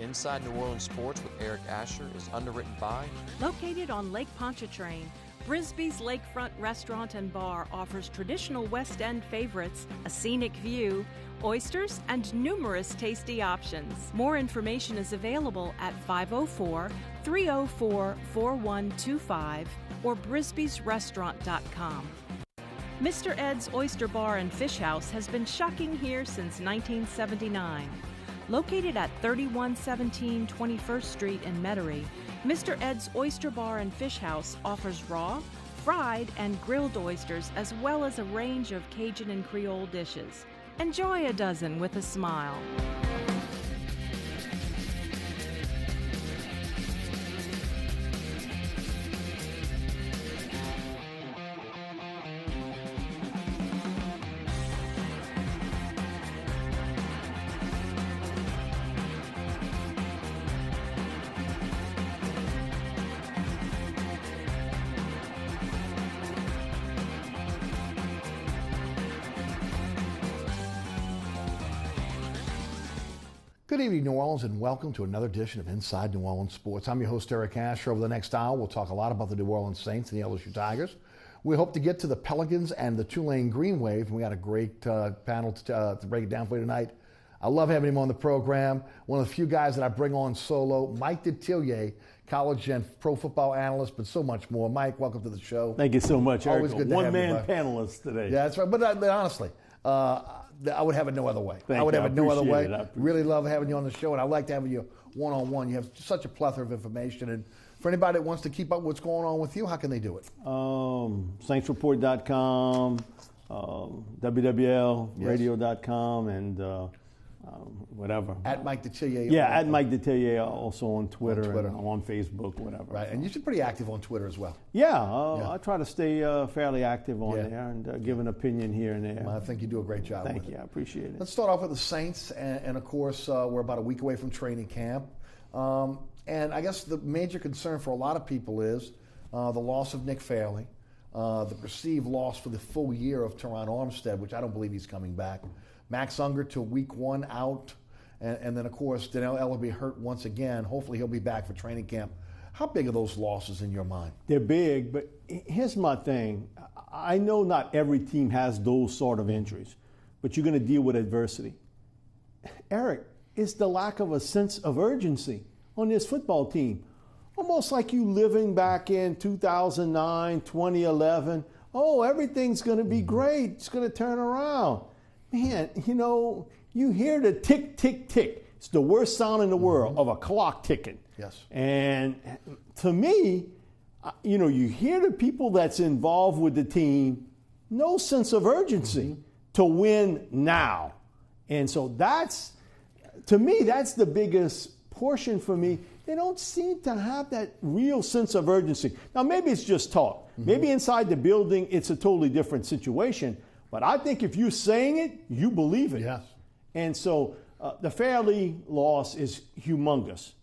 Inside New Orleans Sports with Eric Asher is underwritten by... Located on Lake Pontchartrain, Brisbee's Lakefront Restaurant and Bar offers traditional West End favorites, a scenic view, oysters, and numerous tasty options. More information is available at 504-304-4125 or brisbeesrestaurant.com. Mr. Ed's Oyster Bar and Fish House has been shucking here since 1979. Located at 3117 21st Street in Metairie, Mr. Ed's Oyster Bar and Fish House offers raw, fried, and grilled oysters as well as a range of Cajun and Creole dishes. Enjoy a dozen with a smile. Good evening, New Orleans, and welcome to another edition of Inside New Orleans Sports. I'm your host, Eric Asher. Over the next hour, we'll talk a lot about the New Orleans Saints and the LSU Tigers. We hope to get to the Pelicans and the Tulane Green Wave, and we got a great panel to break it down for you tonight. I love having him on the program. One of the few guys that I bring on solo, Mike Detillier, college and pro football analyst, but so much more. Mike, welcome to the show. Thank you so much, Eric. Always good to have you. One-man panelist today. Yeah, that's right. But honestly, I would have it no other way. Thank I would you. have it no other way. Really love having you on the show, and I like to have you one-on-one. You have such a plethora of information. And for anybody that wants to keep up what's going on with you, how can they do it? SaintsReport.com, WWLradio.com, and whatever. At Mike Detillier. Yeah, at Mike Detillier, also on Twitter. And on Facebook, whatever. Right, and you're pretty active on Twitter as well. Yeah, I try to stay fairly active on there and give an opinion here and there. Well, I think you do a great job. Thank you, I appreciate it. Let's start off with the Saints, and of course, we're about a week away from training camp. And I guess the major concern for a lot of people is the loss of Nick Fairley, the perceived loss for the full year of Teron Armstead, which I don't believe he's coming back. Max Unger till week 1 out, and then of course Donnell Ellerbe hurt once again. Hopefully he'll be back for training camp. How big are those losses in your mind? They're big, but here's my thing. I know not every team has those sort of injuries, but you're going to deal with adversity. Eric, it's the lack of a sense of urgency on this football team. Almost like you living back in 2009, 2011. Oh, everything's going to be great. It's going to turn around. Man, you hear the tick, tick, tick. It's the worst sound in the world of a clock ticking. Yes. And to me, you hear the people that's involved with the team, no sense of urgency to win now. And so to me, that's the biggest portion for me. They don't seem to have that real sense of urgency. Now, maybe it's just talk. Maybe inside the building, it's a totally different situation. But I think if you're saying it, you believe it. Yes. And so the Fairley loss is humongous.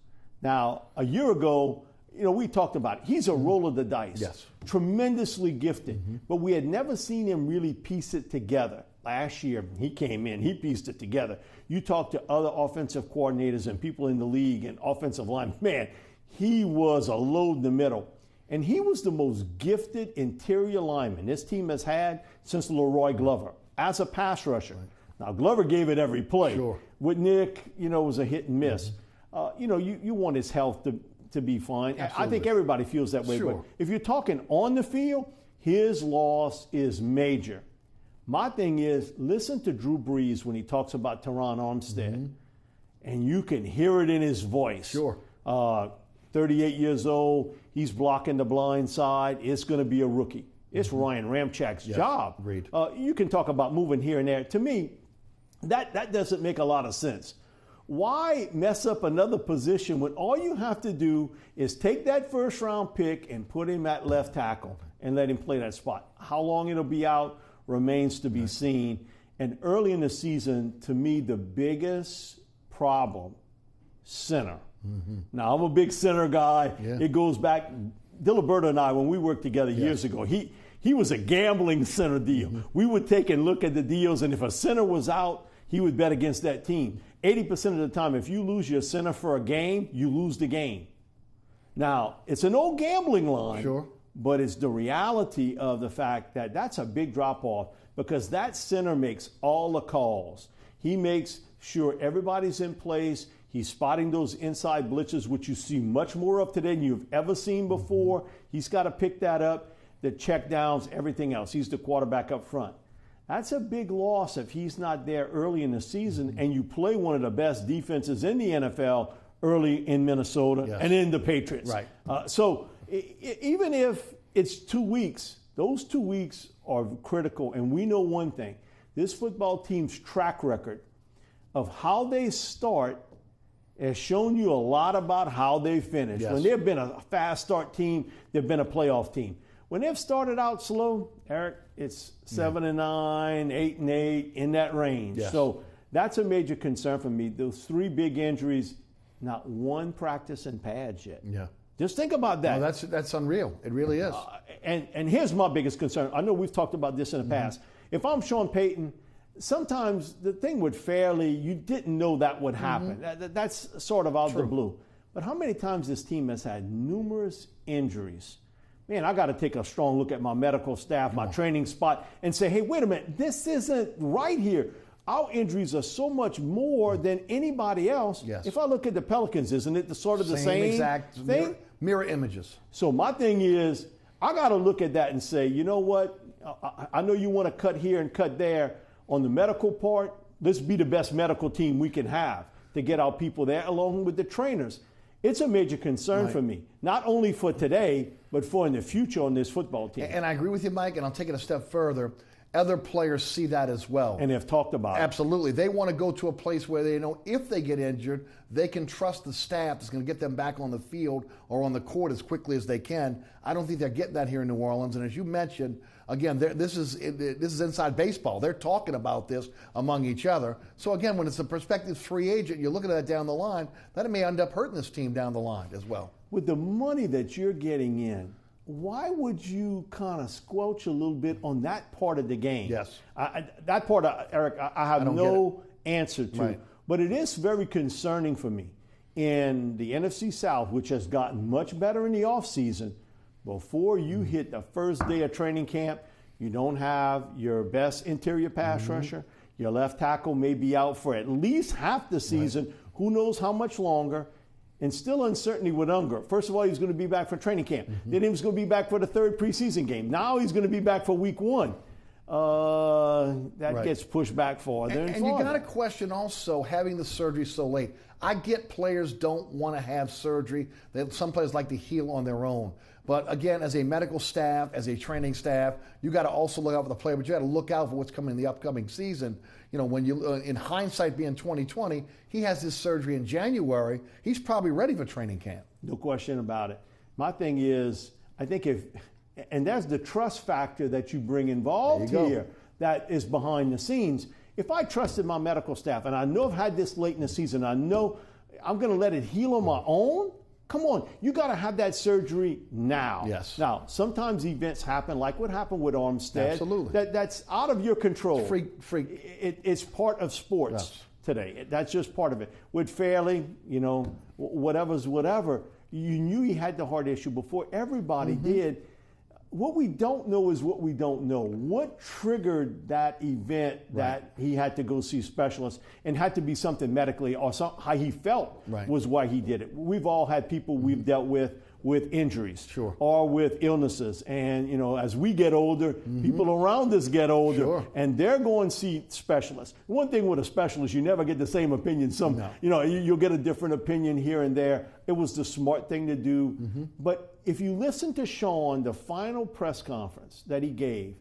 Now, a year ago, we talked about it. He's a roll of the dice. Yes. Tremendously gifted. But we had never seen him really piece it together. Last year, he came in, he pieced it together. You talk to other offensive coordinators and people in the league and offensive line. Man, he was a load in the middle. And he was the most gifted interior lineman this team has had since Leroy Glover as a pass rusher. Right. Now, Glover gave it every play. Sure. With Nick, it was a hit and miss. You want his health to be fine. Absolutely. I think everybody feels that way. Sure. But if you're talking on the field, his loss is major. My thing is, listen to Drew Brees when he talks about Teron Armstead, and you can hear it in his voice. Sure. 38 years old, he's blocking the blind side. It's going to be a rookie. It's Ryan Ramchak's job. Agreed. You can talk about moving here and there. To me, that doesn't make a lot of sense. Why mess up another position when all you have to do is take that first-round pick and put him at left tackle and let him play that spot? How long it'll be out remains to be seen. And early in the season, to me, the biggest problem, center. Now, I'm a big center guy. Yeah. It goes back, Diliberto and I, when we worked together years ago, he was a gambling center deal. We would take and look at the deals, and if a center was out, he would bet against that team. 80% of the time, if you lose your center for a game, you lose the game. Now, it's an old gambling line, Sure. but it's the reality of the fact that that's a big drop-off because that center makes all the calls. He makes sure everybody's in place. He's spotting those inside blitzes, which you see much more of today than you've ever seen before. He's got to pick that up, the check downs, everything else. He's the quarterback up front. That's a big loss if he's not there early in the season and you play one of the best defenses in the NFL early in Minnesota and in the Patriots. Right. So even if it's 2 weeks, those 2 weeks are critical. And we know one thing. This football team's track record of how they start has shown you a lot about how they finish. Yes. When they've been a fast start team, they've been a playoff team. When they've started out slow, Eric, it's 7-9, 8-8, in that range. Yes. So that's a major concern for me. Those 3 big injuries, not one practice in pads yet. Yeah. Just think about that. No, that's unreal. It really is. And here's my biggest concern. I know we've talked about this in the past. If I'm Sean Payton, sometimes the thing with Fairley, you didn't know that would happen. That's sort of out of the blue. But how many times this team has had numerous injuries? Man, I got to take a strong look at my medical staff, my training spot, and say, hey, wait a minute, this isn't right here. Our injuries are so much more than anybody else. Yes. If I look at the Pelicans, isn't it the same exact thing? Mirror images. So my thing is, I got to look at that and say, you know what? I know you want to cut here and cut there. On the medical part, let's be the best medical team we can have to get our people there, along with the trainers. It's a major concern for me, not only for today, but for in the future on this football team. And I agree with you, Mike, and I'll take it a step further. Other players see that as well. And have talked about it. Absolutely. They want to go to a place where they know if they get injured, they can trust the staff that's going to get them back on the field or on the court as quickly as they can. I don't think they're getting that here in New Orleans. And as you mentioned, again, this is inside baseball. They're talking about this among each other. So again, when it's a prospective free agent, you're looking at that down the line, that may end up hurting this team down the line as well. With the money that you're getting in, why would you kind of squelch a little bit on that part of the game? Yes. That part, Eric, I have no answer to. Right. But it is very concerning for me. In the NFC South, which has gotten much better in the offseason, before you hit the first day of training camp, you don't have your best interior pass rusher. Your left tackle may be out for at least half the season. Right. Who knows how much longer? And still uncertainty with Unger. First of all, he's going to be back for training camp. Then he was going to be back for the 3rd preseason game. Now he's going to be back for week 1. That gets pushed back farther and farther. You got to question also having the surgery so late. I get players don't want to have surgery. Some players like to heal on their own. But again, as a medical staff, as a training staff, you got to also look out for the player, but you got to look out for what's coming in the upcoming season. You know, when you, in hindsight being 2020, he has this surgery in January. He's probably ready for training camp. No question about it. My thing is, I think and there's the trust factor that you bring involved here that is behind the scenes. If I trusted my medical staff, and I know I've had this late in the season, I know I'm going to let it heal on my own. Come on, you got to have that surgery now. Yes. Now, sometimes events happen, like what happened with Armstead. Absolutely. That's out of your control. Freak. It's part of sports today. That's just part of it. With Fairley, you know, whatever's whatever, you knew he had the heart issue before everybody did. What we don't know is what we don't know. What triggered that event that he had to go see specialists and had to be something medically or how he felt was why he did it. We've all had people we've dealt with injuries or with illnesses. And, you know, as we get older, people around us get older and they're going to see specialists. One thing with a specialist, you never get the same opinion. You know, you'll get a different opinion here and there. It was the smart thing to do. But if you listen to Sean, the final press conference that he gave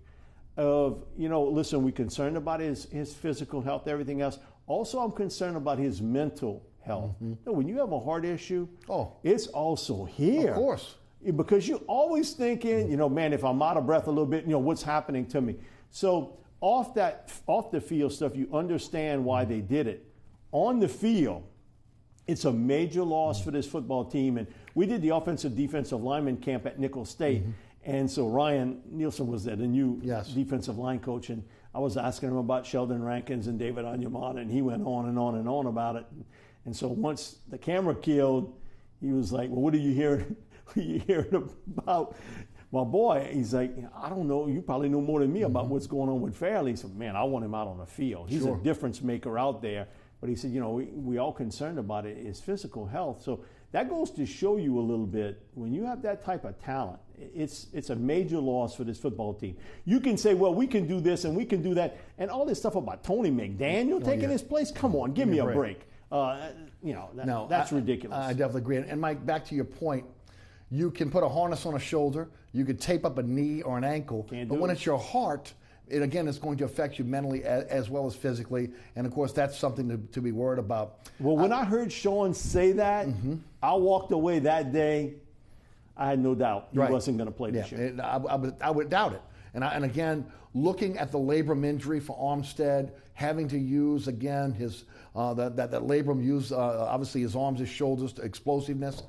of, you know, listen, we're concerned about his physical health, everything else. Also, I'm concerned about his mental health. No, when you have a heart issue, it's also here. Of course. Because you're always thinking, you know, man, if I'm out of breath a little bit, you know, what's happening to me? So off the field stuff, you understand why they did it. On the field, it's a major loss for this football team. And we did the offensive defensive lineman camp at Nicholls State. And so Ryan Nielsen was there, the new defensive line coach. And I was asking him about Sheldon Rankins and David Onyemata, and he went on and on and on about it. And so once the camera killed, he was like, well, what are you hearing? What are you hearing about my boy? He's like, I don't know. You probably know more than me about what's going on with Fairley. He said, man, I want him out on the field. He's a difference maker out there. But he said, you know, we all concerned about it is physical health. So that goes to show you a little bit, when you have that type of talent, it's a major loss for this football team. You can say, well, we can do this and we can do that, and all this stuff about Tony McDaniel taking his place. Come on, give me a break. That's ridiculous. I definitely agree. And Mike, back to your point, you can put a harness on a shoulder, you could tape up a knee or an ankle, but when it's your heart, it again is going to affect you mentally as well as physically, and of course that's something to be worried about. Well, when I heard Sean say that, I walked away that day. I had no doubt he wasn't going to play this year. I would doubt it. And again, looking at the labrum injury for Armstead, having to use again his that labrum use obviously his arms, his shoulders, explosiveness.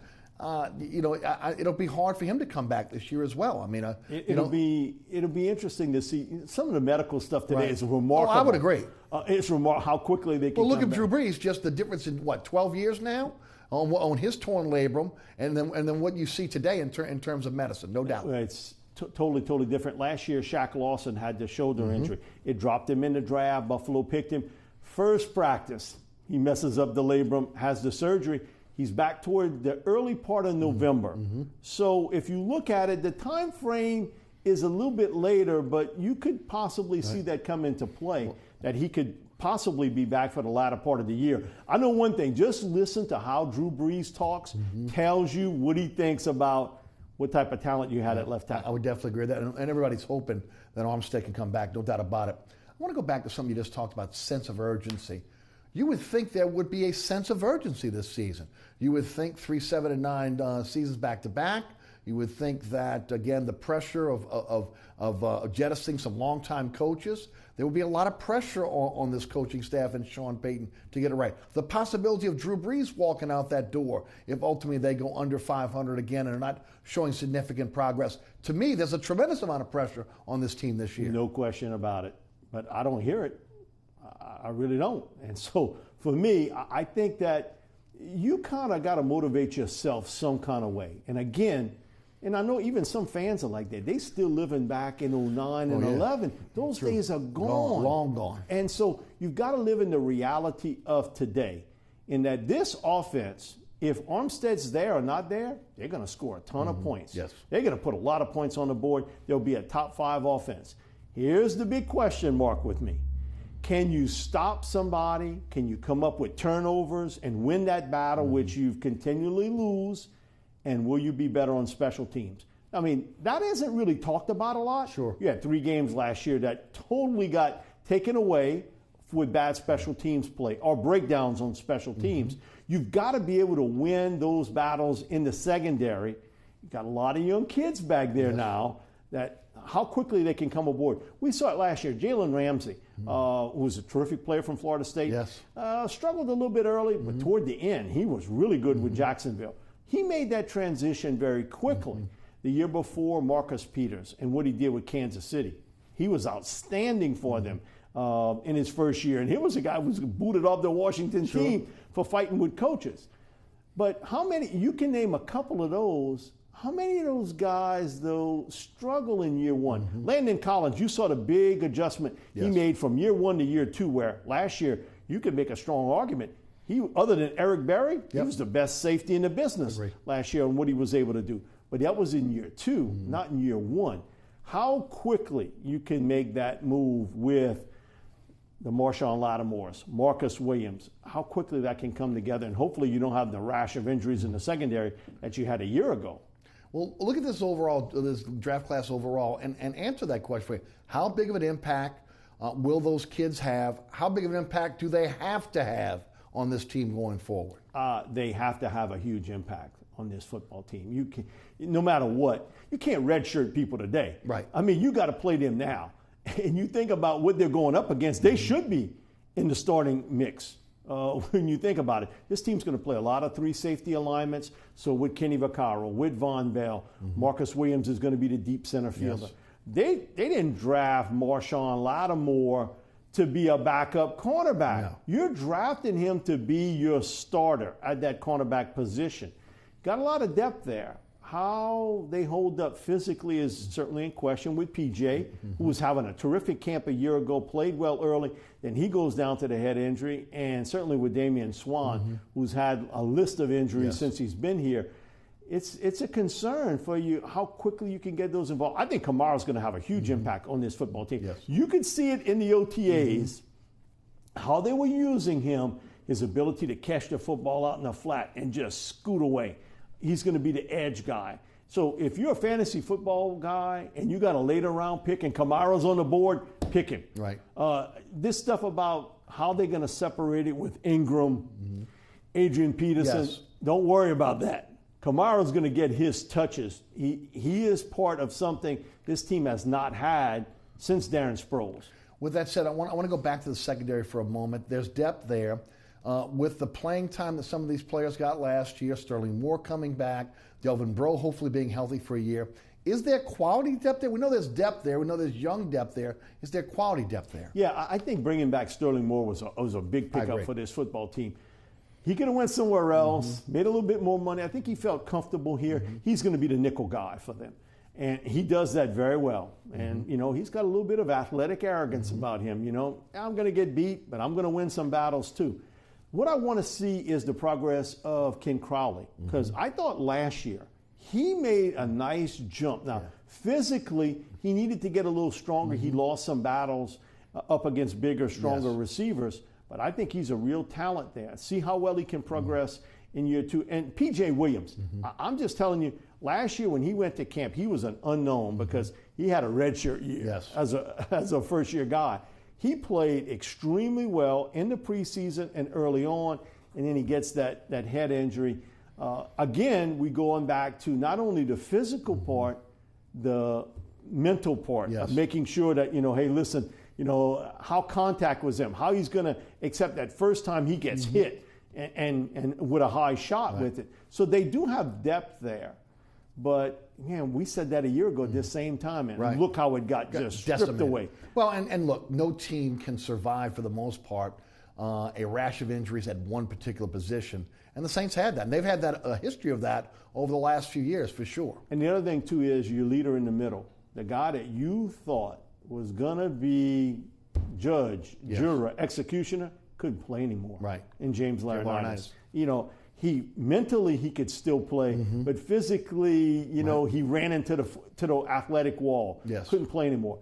It'll be hard for him to come back this year as well. I mean, it'll be interesting to see. Some of the medical stuff today is remarkable. Oh, I would agree. It's remarkable how quickly they can. Well, look at back. Drew Brees. Just the difference in 12 years now on his torn labrum, and then what you see today in terms of medicine, no doubt. It's totally different. Last year, Shaq Lawson had the shoulder injury. It dropped him in the draft. Buffalo picked him. First practice, he messes up the labrum, has the surgery. He's back toward the early part of November. So if you look at it, the time frame is a little bit later, but you could possibly see that come into play, that he could possibly be back for the latter part of the year. I know one thing, just listen to how Drew Brees talks, tells you what he thinks about what type of talent you had at left tackle. I would definitely agree with that, and everybody's hoping that Armstead can come back, no doubt about it. I want to go back to something you just talked about, sense of urgency. You would think there would be a sense of urgency this season. You would think 3, 7, and 9 seasons back to back. You would think that, again, the pressure of jettisoning some longtime coaches, there would be a lot of pressure on this coaching staff and Sean Payton to get it right. The possibility of Drew Brees walking out that door if ultimately they go under 500 again and are not showing significant progress. To me, there's a tremendous amount of pressure on this team this year. No question about it. But I don't hear it. I really don't. And so for me, I think that you kind of got to motivate yourself some kind of way. And again, and I know even some fans are like that. They still living back in 09 and 11. Those days are gone. Long gone. And so you've got to live in the reality of today, in that this offense, if Armstead's there or not there, they're going to score a ton of points. Yes. They're going to put a lot of points on the board. They'll be a top 5 offense. Here's the big question mark with me. Can you stop somebody? Can you come up with turnovers and win that battle, which you've continually lose? And will you be better on special teams? I mean, that isn't really talked about a lot. Sure. You had 3 games last year that totally got taken away with bad special teams play or breakdowns on special teams. You've got to be able to win those battles in the secondary. You've got a lot of young kids back there now that how quickly they can come aboard. We saw it last year. Jalen Ramsey, who was a terrific player from Florida State, struggled a little bit early, but toward the end, he was really good with Jacksonville. He made that transition very quickly. The year before, Marcus Peters and what he did with Kansas City. He was outstanding for them in his first year. And he was a guy who was booted off the Washington team for fighting with coaches. But how many, you can name a couple of those. How many of those guys, though, struggle in year one? Landon Collins, you saw the big adjustment he made from year 1 to year 2, where last year you could make a strong argument. He, other than Eric Berry, he was the best safety in the business last year on what he was able to do. But that was in year 2, not in year 1. How quickly you can make that move with the Marshawn Lattimores, Marcus Williams, how quickly that can come together, and hopefully you don't have the rash of injuries in the secondary that you had a year ago. Well, look at this overall, this draft class overall, and answer that question for you. How big of an impact will those kids have? How big of an impact do they have to have on this team going forward? They have to have a huge impact on this football team. You can, no matter what, you can't redshirt people today. Right. I mean, you got to play them now. And you think about what they're going up against, they should be in the starting mix. When you think about it, this team's going to play a lot of 3 safety alignments. So with Kenny Vaccaro, with Von Bell, Marcus Williams is going to be the deep center fielder. They didn't draft Marshawn Lattimore to be a backup cornerback. No. You're drafting him to be your starter at that cornerback position. Got a lot of depth there. How they hold up physically is certainly in question with PJ, who was having a terrific camp a year ago, played well early, then he goes down to the head injury, and certainly with Damian Swann, who's had a list of injuries since he's been here. It's a concern for you how quickly you can get those involved. I think Kamara's going to have a huge impact on this football team. Yes. You could see it in the OTAs, how they were using him, his ability to catch the football out in the flat and just scoot away. He's going to be the edge guy. So if you're a fantasy football guy and you got a later round pick and Kamara's on the board, pick him. Right. This stuff about how they're going to separate it with Ingram, Adrian Peterson, don't worry about that. Kamara's going to get his touches. He is part of something this team has not had since Darren Sproles. With that said, I want to go back to the secondary for a moment. There's depth there. With the playing time that some of these players got last year, Sterling Moore coming back, Delvin Breaux hopefully being healthy for a year. Is there quality depth there? We know there's depth there. We know there's young depth there. Is there quality depth there? Yeah, I think bringing back Sterling Moore was a big pickup for this football team. He could have went somewhere else, made a little bit more money. I think he felt comfortable here. He's going to be the nickel guy for them. And he does that very well. And, he's got a little bit of athletic arrogance about him. I'm going to get beat, but I'm going to win some battles too. What I want to see is the progress of Ken Crowley, because I thought last year he made a nice jump. Now, physically, he needed to get a little stronger. He lost some battles up against bigger, stronger receivers, but I think he's a real talent there. See how well he can progress in year two. And P.J. Williams, I'm just telling you, last year when he went to camp, he was an unknown because he had a redshirt year as a first-year guy. He played extremely well in the preseason and early on, and then he gets that head injury. Again, we going back to not only the physical part, the mental part of making sure that, hey, listen, how contact was him, how he's going to accept that first time he gets hit and with a high shot with it. So they do have depth there. But, man, we said that a year ago at this same time, and look how it got just stripped away. Well, and look, no team can survive for the most part a rash of injuries at one particular position. And the Saints had that. And they've had a history of that over the last few years for sure. And the other thing, too, is your leader in the middle, the guy that you thought was going to be judge, juror, executioner, couldn't play anymore. Right. In James Laurinaitis. He mentally he could still play, but physically, he ran into the athletic wall. Couldn't play anymore.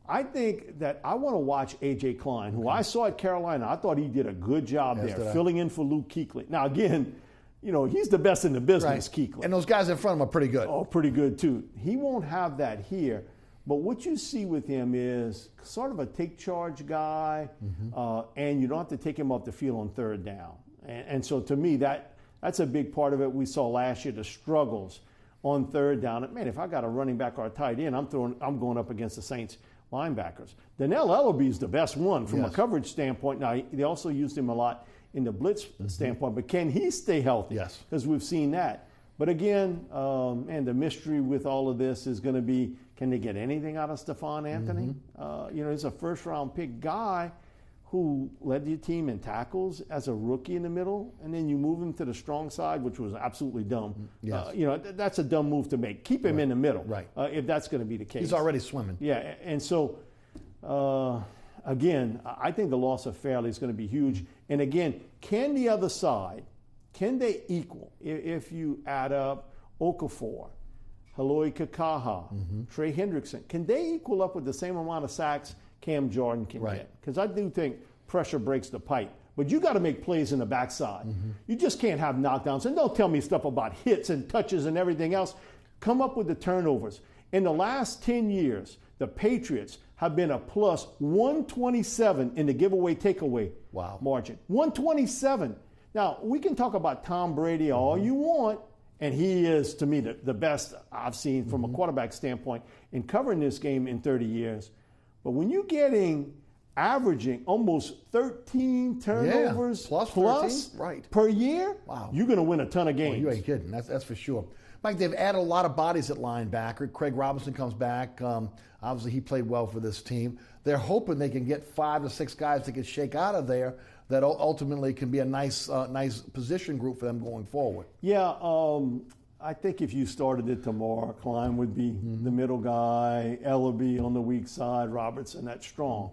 I think that I want to watch A.J. Klein, who I saw at Carolina. I thought he did a good job there, filling in for Luke Kuechly. Now, again, he's the best in the business, Kuechly. And those guys in front of him are pretty good. Oh, pretty good, too. He won't have that here. But what you see with him is sort of a take-charge guy, and you don't have to take him off the field on third down. And so to me, that's a big part of it. We saw last year the struggles on third down. Man, if I got a running back or a tight end, I'm going up against the Saints linebackers. Dannell Ellerbe is the best one from a coverage standpoint. Now, they also used him a lot in the blitz standpoint, but can he stay healthy? Yes. Because we've seen that. But again, and the mystery with all of this is going to be, can they get anything out of Stephon Anthony? He's a first-round pick guy who led your team in tackles as a rookie in the middle, and then you move him to the strong side, which was absolutely dumb. That's a dumb move to make. Keep him in the middle, if that's going to be the case. He's already swimming. Yeah, and so, again, I think the loss of Fairley is going to be huge. And again, can the other side, can they equal, if you add up Okafor, Haloi Kakaha, Trey Hendrickson, can they equal up with the same amount of sacks Cam Jordan can get? Because I do think pressure breaks the pipe. But you got to make plays in the backside. You just can't have knockdowns. And don't tell me stuff about hits and touches and everything else. Come up with the turnovers. In the last 10 years, the Patriots have been a plus 127 in the giveaway takeaway margin. 127. Now, we can talk about Tom Brady all you want, and he is, to me, the best I've seen from a quarterback standpoint in covering this game in 30 years. But when you're averaging almost 13 turnovers plus per year, you're going to win a ton of games. Well, you ain't kidding. That's for sure. Mike, they've added a lot of bodies at linebacker. Craig Robinson comes back. Obviously, he played well for this team. They're hoping they can get 5 to 6 guys that can shake out of there that ultimately can be a nice position group for them going forward. Yeah, I think if you started it tomorrow, Klein would be the middle guy, Ellaby on the weak side, Robertson at strong.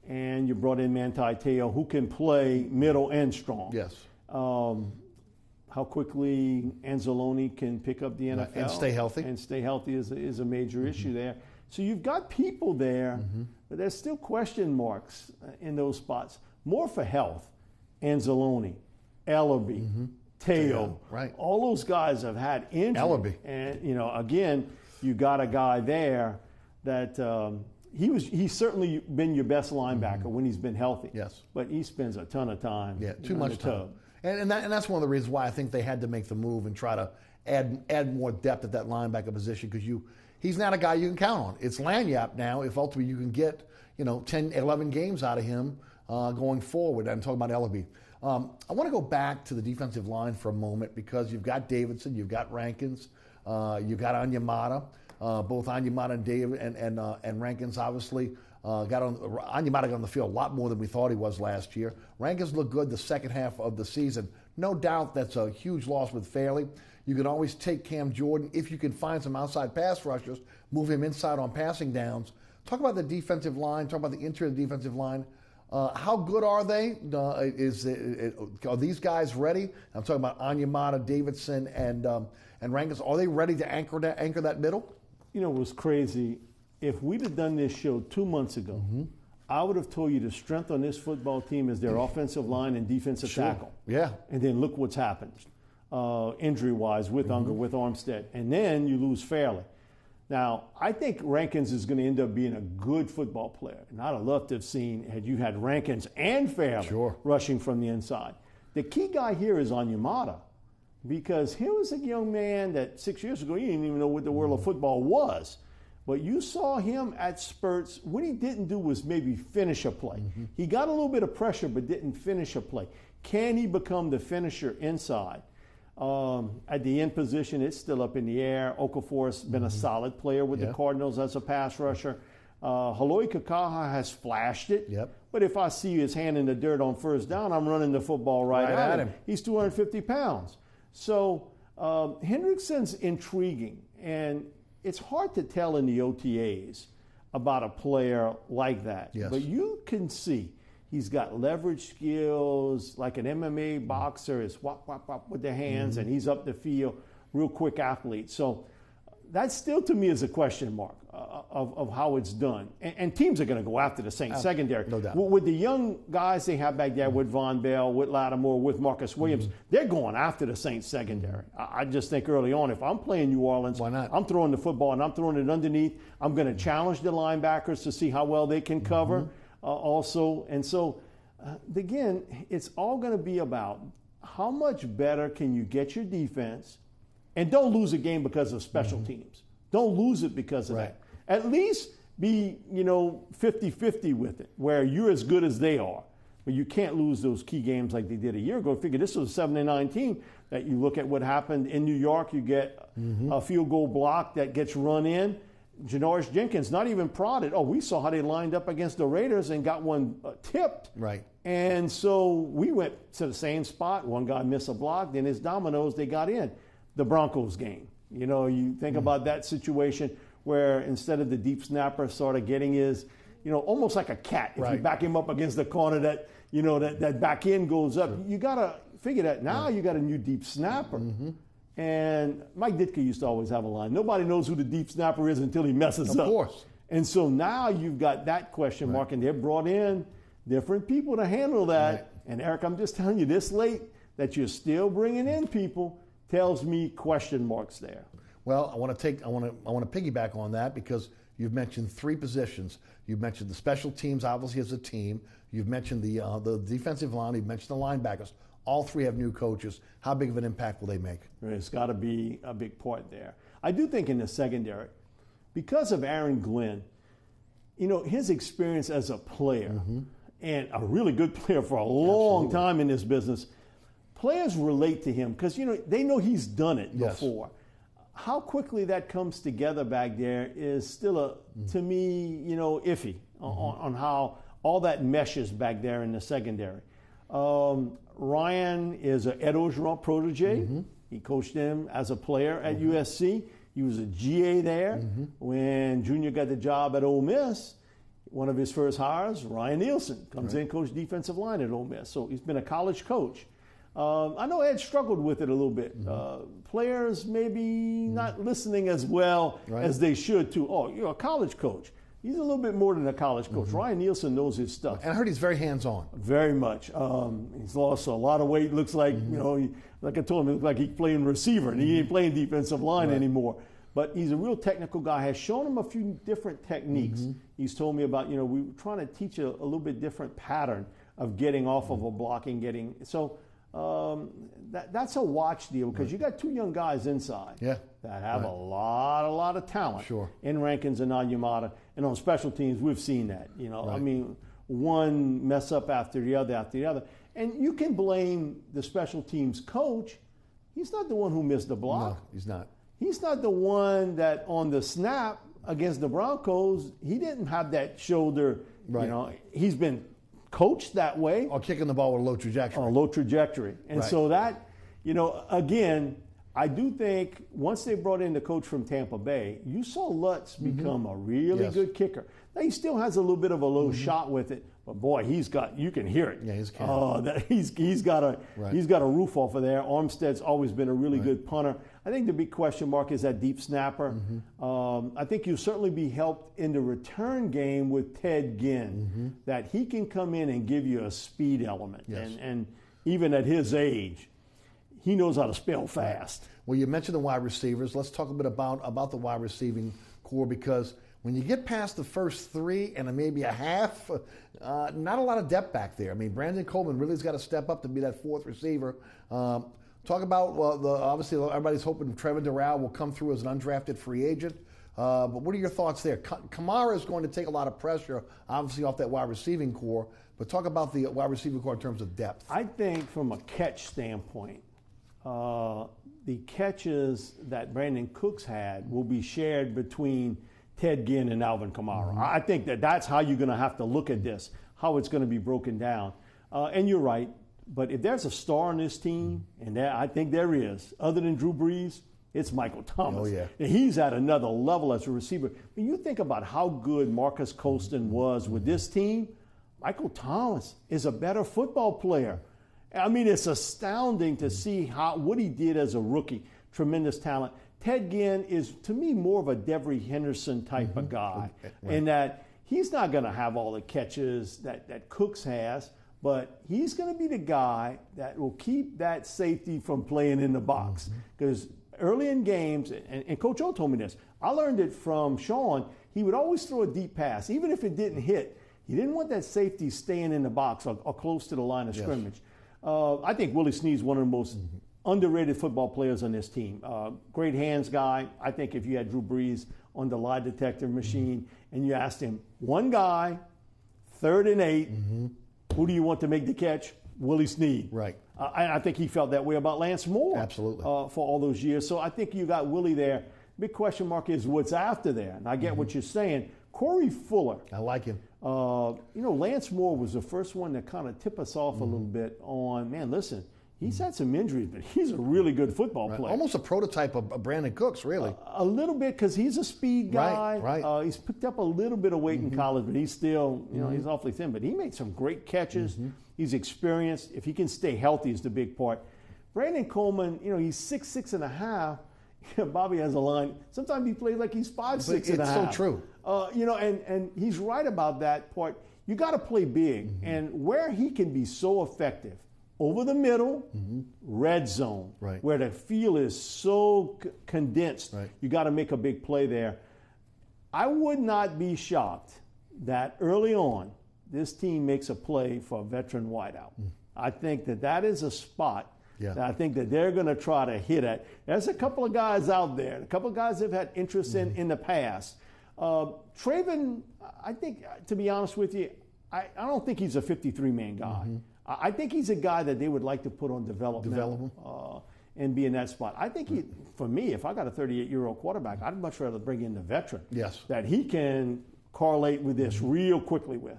And you brought in Manti Te'o, who can play middle and strong. Yes. How quickly Anzalone can pick up the NFL. And stay healthy. And stay healthy is a major issue there. So you've got people there, but there's still question marks in those spots. More for health. Anzalone, Ellaby, Te'o. Right. All those guys have had injuries. Ellaby. And, again, you got a guy there that he's certainly been your best linebacker when he's been healthy. Yes. But he spends a ton of time. Yeah, too much time. And that's one of the reasons why I think they had to make the move and try to add more depth at that linebacker position, because he's not a guy you can count on. It's Lanyap now if ultimately you can get 10, 11 games out of him going forward. I'm talking about Ellaby. I want to go back to the defensive line for a moment, because you've got Davidson, you've got Rankins, you've got Onyemata. Both Onyemata and David and Rankins obviously Onyemata got on the field a lot more than we thought he was last year. Rankins looked good the second half of the season. No doubt that's a huge loss with Fairley. You can always take Cam Jordan if you can find some outside pass rushers, move him inside on passing downs. Talk about the defensive line. Talk about the interior defensive line. How good are they? Are these guys ready? I'm talking about Onyemata, Davidson, and Rankins. Are they ready to anchor that middle? It was crazy. If we'd have done this show 2 months ago, I would have told you the strength on this football team is their offensive line and defensive tackle. Yeah. And then look what's happened, injury-wise, with Unger, with Armstead. And then you lose Fairley. Now, I think Rankins is going to end up being a good football player. And I'd have loved to have seen, had you had Rankins and Fairley rushing from the inside. The key guy here is Onyemata, because he was a young man that 6 years ago, you didn't even know what the world of football was. But you saw him at spurts. What he didn't do was maybe finish a play. He got a little bit of pressure but didn't finish a play. Can he become the finisher inside? At the end position, it's still up in the air. Okafor's been a solid player with the Cardinals as a pass rusher. Haloi Kakaha has flashed it. But if I see his hand in the dirt on first down, I'm running the football right at him. He's 250 pounds. So Hendrickson's intriguing. And it's hard to tell in the OTAs about a player like that. But you can see he's got leverage skills like an MMA boxer is whop, whop, whop with the hands, and he's up the field, real quick athlete. So that still to me is a question mark of how it's done. And teams are going to go after the Saints secondary. No doubt. With the young guys they have back there with Von Bell, with Lattimore, with Marcus Williams, they're going after the Saints secondary. I just think early on, if I'm playing New Orleans, why not? I'm throwing the football and I'm throwing it underneath. I'm going to challenge the linebackers to see how well they can cover also. And so, again, it's all going to be about how much better can you get your defense. And don't lose a game because of special teams. Don't lose it because of that. At least be, 50-50 with it, where you're as good as they are. But you can't lose those key games like they did a year ago. Figure this was a 7-9 team that you look at what happened in New York. You get a field goal block that gets run in. Janoris Jenkins not even prodded. Oh, we saw how they lined up against the Raiders and got one tipped. Right. And so we went to the same spot. One guy missed a block. Then his dominoes, they got in. The Broncos game. You think about that situation where instead of the deep snapper sort of getting his, almost like a cat. If you back him up against the corner that, that back end goes up. You got to figure that now you got a new deep snapper. And Mike Ditka used to always have a line. Nobody knows who the deep snapper is until he messes up. Of course. And so now you've got that question mark, and they've brought in different people to handle that. And Eric, I'm just telling you this late that you're still bringing in people tells me question marks there. Well, I want to piggyback on that, because you've mentioned 3 positions. You've mentioned the special teams, obviously, as a team. You've mentioned the defensive line. You've mentioned the linebackers. All 3 have new coaches. How big of an impact will they make? It's got to be a big part there. I do think in the secondary, because of Aaron Glenn, his experience as a player and a really good player for a long time in this business, players relate to him because, they know he's done it before. how quickly that comes together back there is still to me, iffy on how all that meshes back there in the secondary. Ryan is an Ed Orgeron protege. He coached him as a player at USC. He was a GA there. When Junior got the job at Ole Miss, one of his first hires, Ryan Nielsen, comes in, coached defensive line at Ole Miss. So he's been a college coach. I know Ed struggled with it a little bit. Players maybe not listening as well as they should to, oh, you're a college coach. He's a little bit more than a college coach. Ryan Nielsen knows his stuff. And I heard he's very hands-on. Very much. He's lost a lot of weight. Looks like, like I told him, it looked like he's playing receiver and he ain't playing defensive line anymore. But he's a real technical guy. Has shown him a few different techniques. He's told me about, we were trying to teach a little bit different pattern of getting off of a block and getting. So that's a watch deal because you got two young guys inside that have a lot of talent in Rankins and Onyemata. And on special teams, we've seen that. I mean, one mess up after the other. And you can blame the special teams coach. He's not the one who missed the block. No, he's not. He's not the one that on the snap against the Broncos, he didn't have that shoulder. He's been coached that way. Or kicking the ball with a low trajectory. On a low trajectory. And so that, again, I do think once they brought in the coach from Tampa Bay, you saw Lutz become a really good kicker. Now, he still has a little bit of a low shot with it, but boy, you can hear it. Yeah, he's got a roof off of there. Armstead's always been a really good punter. I think the big question mark is that deep snapper. I think you'll certainly be helped in the return game with Ted Ginn, that he can come in and give you a speed element. And even at his age, he knows how to spell fast. Well, you mentioned the wide receivers. Let's talk a bit about the wide receiving core, because when you get past the first three and maybe a half, not a lot of depth back there. I mean, Brandon Coleman really has got to step up to be that fourth receiver. Talk about, obviously everybody's hoping Trevor Doral will come through as an undrafted free agent. But what are your thoughts there? Kamara is going to take a lot of pressure, obviously, off that wide receiving core. But talk about the wide receiving core in terms of depth. I think from a catch standpoint, the catches that Brandon Cooks had will be shared between Ted Ginn and Alvin Kamara. I think that's how you're going to have to look at this, how it's going to be broken down. And you're right, but if there's a star on this team, and I think there is, other than Drew Brees, it's Michael Thomas. Oh, yeah. And he's at another level as a receiver. When you think about how good Marcus Colston was with this team, Michael Thomas is a better football player. I mean, it's astounding to see what he did as a rookie. Tremendous talent. Ted Ginn is, to me, more of a Devery Henderson type of guy, in that he's not going to have all the catches that Cooks has, but he's going to be the guy that will keep that safety from playing in the box. Because early in games, and Coach O told me this, I learned it from Sean, he would always throw a deep pass, even if it didn't hit. He didn't want that safety staying in the box or close to the line of scrimmage. I think Willie Snead's one of the most underrated football players on this team. Great hands guy. I think if you had Drew Brees on the lie detector machine and you asked him, one guy, 3rd and 8, who do you want to make the catch? Willie Snead. Right. I think he felt that way about Lance Moore. Absolutely. For all those years. So I think you got Willie there. Big question mark is what's after there. And I get what you're saying. Corey Fuller. I like him. Lance Moore was the first one to kind of tip us off a little bit on, man, listen, he's had some injuries, but he's a really good football player. Almost a prototype of Brandon Cooks, really. A little bit, because he's a speed guy. Right. He's picked up a little bit of weight in college, but he's still, he's awfully thin. But he made some great catches. He's experienced. If he can stay healthy is the big part. Brandon Coleman, he's 6'6.5". Bobby has a line. Sometimes he plays like he's 5'6.5". It's so true. And he's right about that part. You got to play big, and where he can be so effective, over the middle, red zone, where the field is so condensed, you got to make a big play there. I would not be shocked that early on this team makes a play for a veteran wideout. I think that is a spot. that I think that they're going to try to hit at. There's a couple of guys out there, a couple of guys have had interest in the past. Traven, I think, to be honest with you, I don't think he's a 53-man guy. I think he's a guy that they would like to put on development. and be in that spot. I think for me, if I got a 38-year-old quarterback, I'd much rather bring in the veteran. Yes. That he can correlate with this real quickly with.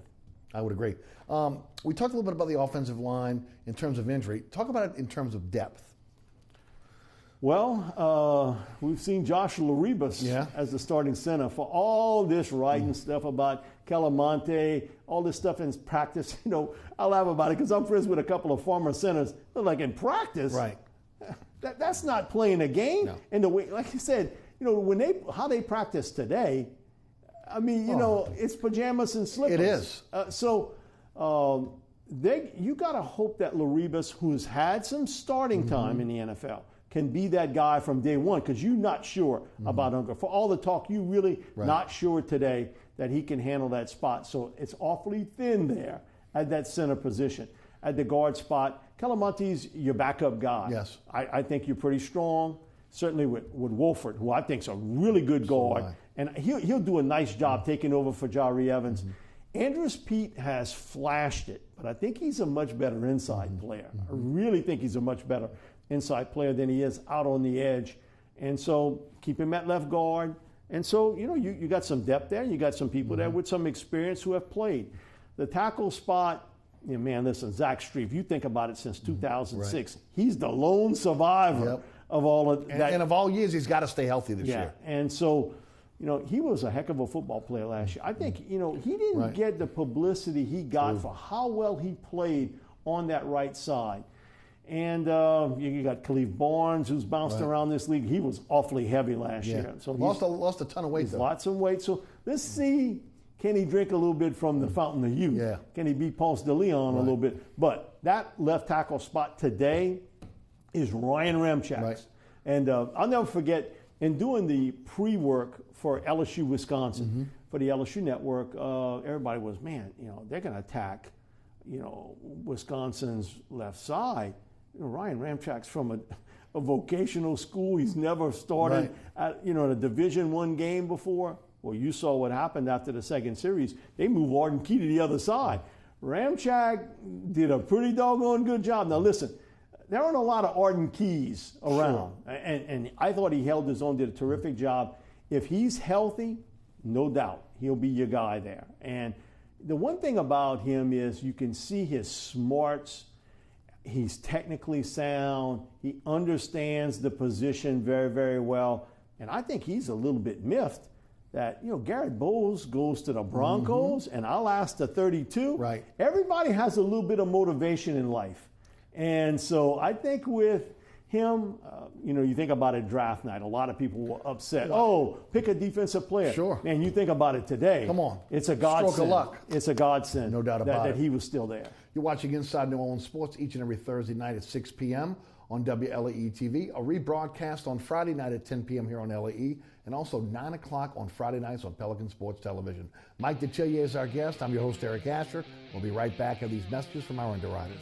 I would agree. We talked a little bit about the offensive line in terms of injury. Talk about it in terms of depth. Well, we've seen Joshua Laribas as the starting center for all this writing stuff about Calamonte, all this stuff in practice. You know, I laugh about it because I'm friends with a couple of former centers. They're like, in practice? Right. That's not playing a game. No. And the way, like you said, you know, how they practice today, I mean, you know, it's pajamas and slippers. It is. You got to hope that Laribas, who's had some starting time in the NFL, can be that guy from day one, because you're not sure about Unger. For all the talk, you really not sure today that he can handle that spot. So it's awfully thin there at that center position. At the guard spot, Calamonte's your backup guy. Yes. I think you're pretty strong, certainly with Wolford, who I think is a really good guard. And he'll do a nice job taking over for Jari Evans. Andrews Pete has flashed it, but I think he's a much better inside player. I really think he's a much better inside player than he is out on the edge. And so keep him at left guard. And so, you know, you got some depth there. You got some people there with some experience who have played. The tackle spot, you know, man, listen, Zach Strief, you think about it since 2006. He's the lone survivor of all of that. And of all years, he's got to stay healthy this year. And so, you know, he was a heck of a football player last year. I think, you know, he didn't get the publicity he got for how well he played on that right side. And you got Khalif Barnes, who's bounced around this league. He was awfully heavy last year. So lost a ton of weight, though. Lots of weight. So let's see, can he drink a little bit from the fountain of youth? Yeah. Can he be Ponce de Leon a little bit? But that left tackle spot today is Ryan Ramchak. Right. And I'll never forget, in doing the pre-work for LSU Wisconsin, for the LSU network, everybody was, man, you know, they're going to attack, you know, Wisconsin's left side. You know, Ryan Ramchak's from a vocational school. He's never started at, you know, in a Division I game before. Well, you saw what happened after the second series. They moved Arden Key to the other side. Ramchak did a pretty doggone good job. Now, listen, there aren't a lot of Arden Keys around. And I thought he held his own, did a terrific job. If he's healthy, no doubt, he'll be your guy there. And the one thing about him is you can see his smarts. He's technically sound. He understands the position very, very well. And I think he's a little bit miffed that, you know, Garrett Bowles goes to the Broncos and I'll ask the 32. Right. Everybody has a little bit of motivation in life. And so I think with him, you know, you think about it draft night, a lot of people were upset. Oh, pick a defensive player. Sure. Man, you think about it today. Come on. It's a godsend. Stroke of luck. It's a godsend. No doubt about it. That he was still there. You're watching Inside New Orleans Sports each and every Thursday night at 6 p.m. on WLAE-TV, a rebroadcast on Friday night at 10 p.m. here on LAE, and also 9 o'clock on Friday nights on Pelican Sports Television. Mike Detillier is our guest. I'm your host, Eric Asher. We'll be right back after these messages from our underwriters.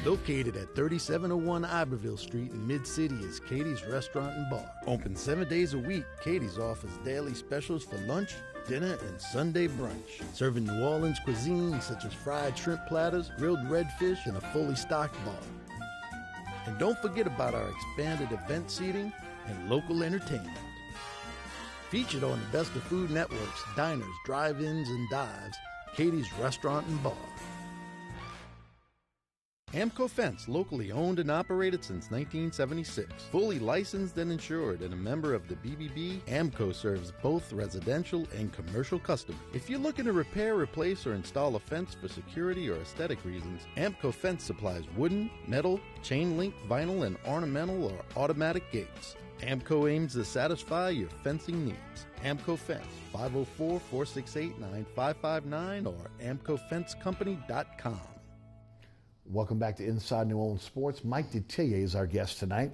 Located at 3701 Iberville Street in Mid-City is Katie's Restaurant and Bar. Open 7 days a week, Katie's offers daily specials for lunch, dinner, and Sunday brunch. Serving New Orleans cuisine such as fried shrimp platters, grilled redfish, and a fully stocked bar. And don't forget about our expanded event seating and local entertainment. Featured on the Best of Food Network's diners, drive-ins, and dives, Katie's Restaurant and Bar. Amco Fence, locally owned and operated since 1976. Fully licensed and insured and a member of the BBB, Amco serves both residential and commercial customers. If you're looking to repair, replace, or install a fence for security or aesthetic reasons, Amco Fence supplies wooden, metal, chain link, vinyl, and ornamental or automatic gates. Amco aims to satisfy your fencing needs. Amco Fence, 504-468-9559 or AmcoFenceCompany.com. Welcome back to Inside New Orleans Sports. Mike Detillier is our guest tonight.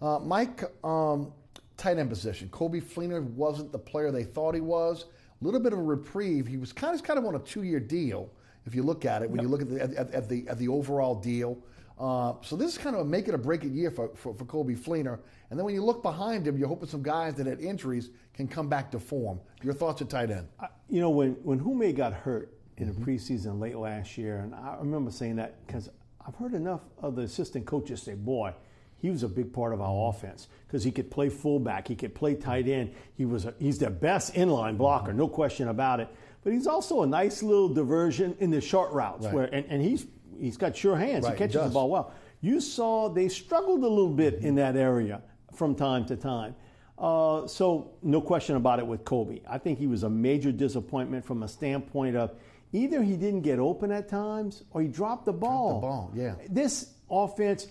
Mike, tight end position. Coby Fleener wasn't the player they thought he was. A little bit of a reprieve. He was kind of on a 2-year deal, if you look at it, when you look at the overall deal. So this is kind of a make it or break it year for Coby Fleener. And then when you look behind him, you're hoping some guys that had injuries can come back to form. Your thoughts at tight end? You know, when Hume got hurt in the preseason late last year, and I remember saying that because I've heard enough of the assistant coaches say, boy, he was a big part of our offense because he could play fullback, he could play tight end. He's the best inline blocker, no question about it. But he's also a nice little diversion in the short routes, where and he's got sure hands. He catches the ball well. You saw they struggled a little bit in that area from time to time. So no question about it with Kobe. I think he was a major disappointment from a standpoint of either he didn't get open at times or he dropped the ball. This offense,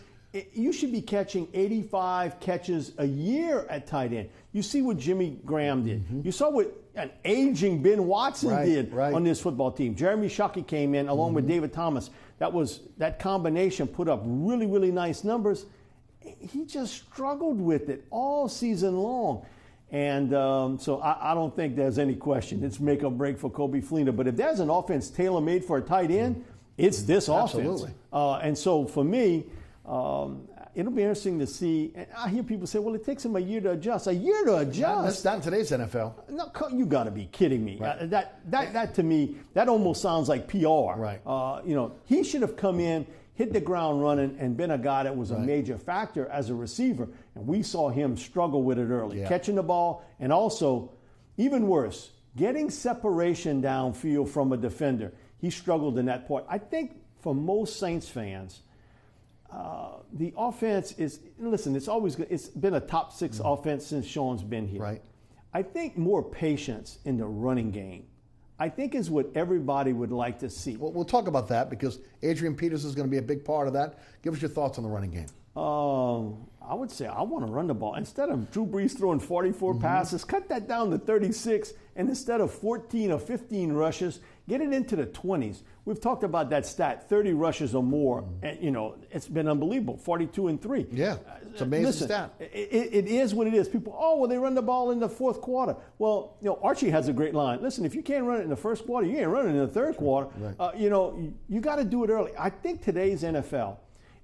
you should be catching 85 catches a year at tight end. You see what Jimmy Graham did. You saw what an aging Ben Watson did on this football team. Jeremy Shockey came in along with David Thomas. That combination put up really, really nice numbers. He just struggled with it all season long. And so I don't think there's any question. It's make or break for Kobe Fleener. But if there's an offense tailor-made for a tight end, it's this offense. And so for me, it'll be interesting to see. And I hear people say, well, it takes him a year to adjust. A year to adjust? That's not in today's NFL. No, you got to be kidding me. That to me, that almost sounds like PR. He should have come in, hit the ground running, and been a guy that was a major factor as a receiver. And we saw him struggle with it early, catching the ball, and also, even worse, getting separation downfield from a defender. He struggled in that part. I think for most Saints fans, the offense is, listen, it's been a top 6 offense since Sean's been here. I think more patience in the running game, I think, is what everybody would like to see. Well, we'll talk about that because Adrian Peterson is going to be a big part of that. Give us your thoughts on the running game. I would say I want to run the ball. Instead of Drew Brees throwing 44 passes, cut that down to 36, and instead of 14 or 15 rushes, get it into the 20s. We've talked about that stat, 30 rushes or more. And, it's been unbelievable, 42 and 3. Yeah, it's an amazing stat. It is what it is. People, they run the ball in the fourth quarter. Well, Archie has a great line. Listen, if you can't run it in the first quarter, you ain't running in the third quarter. You got to do it early. I think today's NFL,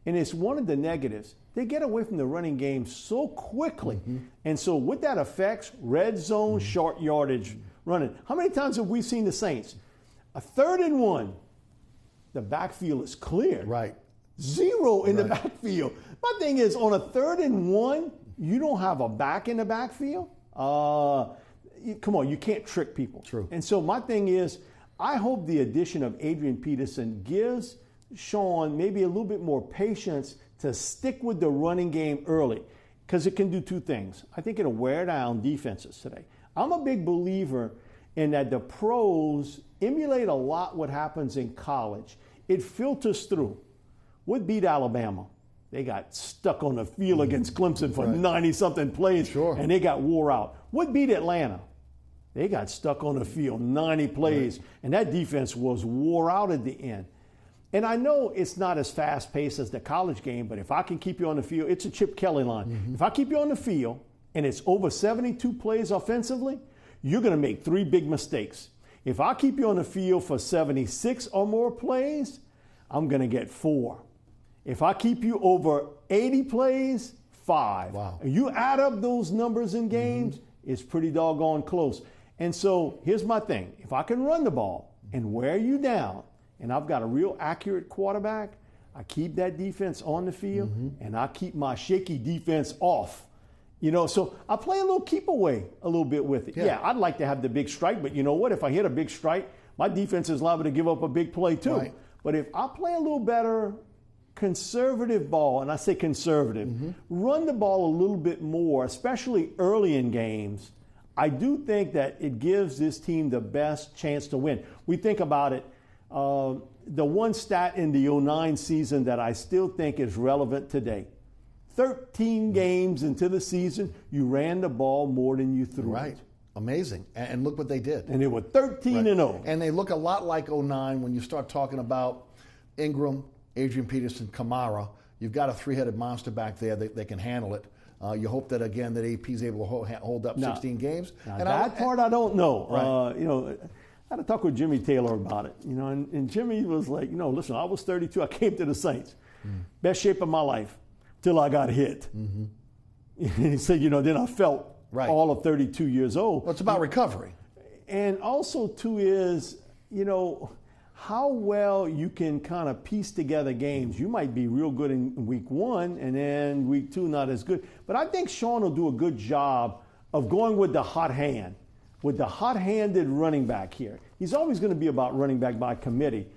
and it's one of the negatives, they get away from the running game so quickly. And so what that affects, red zone, short yardage running. How many times have we seen the Saints? A 3rd and 1, the backfield is clear. 0 in the backfield. My thing is, on a 3rd and 1, you don't have a back in the backfield? Come on, you can't trick people. And so my thing is, I hope the addition of Adrian Peterson gives Sean maybe a little bit more patience to stick with the running game early, because it can do 2 things. I think it'll wear down defenses today. I'm a big believer in that the pros emulate a lot what happens in college. It filters through. What beat Alabama? They got stuck on the field against Clemson for 90-something plays, and they got wore out. What beat Atlanta? They got stuck on the field 90 plays, and that defense was wore out at the end. And I know it's not as fast-paced as the college game, but if I can keep you on the field, it's a Chip Kelly line. If I keep you on the field and it's over 72 plays offensively, you're going to make 3 big mistakes. If I keep you on the field for 76 or more plays, I'm going to get 4. If I keep you over 80 plays, 5. And you add up those numbers in games, it's pretty doggone close. And so here's my thing. If I can run the ball and wear you down, and I've got a real accurate quarterback, I keep that defense on the field, and I keep my shaky defense off. So I play a little keep away a little bit with it. Yeah, I'd like to have the big strike, but you know what? If I hit a big strike, my defense is liable to give up a big play too. But if I play a little better conservative ball, and I say conservative, run the ball a little bit more, especially early in games, I do think that it gives this team the best chance to win. We think about it. The one stat in the 09 season that I still think is relevant today. 13 games into the season, you ran the ball more than you threw it. Amazing. And look what they did. And they were 13-0. And they look a lot like 09 when you start talking about Ingram, Adrian Peterson, Kamara. You've got a 3-headed monster back there that can handle it. You hope that, again, that AP is able to hold up 16 games. And that part I don't know. I had to talk with Jimmy Taylor about it. And Jimmy was like, listen, I was 32. I came to the Saints. Best shape of my life. Till I got hit. And he said, then I felt all of 32 years old. Well, it's about recovery. And also, too, is, how well you can kind of piece together games. You might be real good in week 1, and then week 2 not as good. But I think Sean will do a good job of going with the hot hand, with the hot-handed running back here. He's always going to be about running back by committee.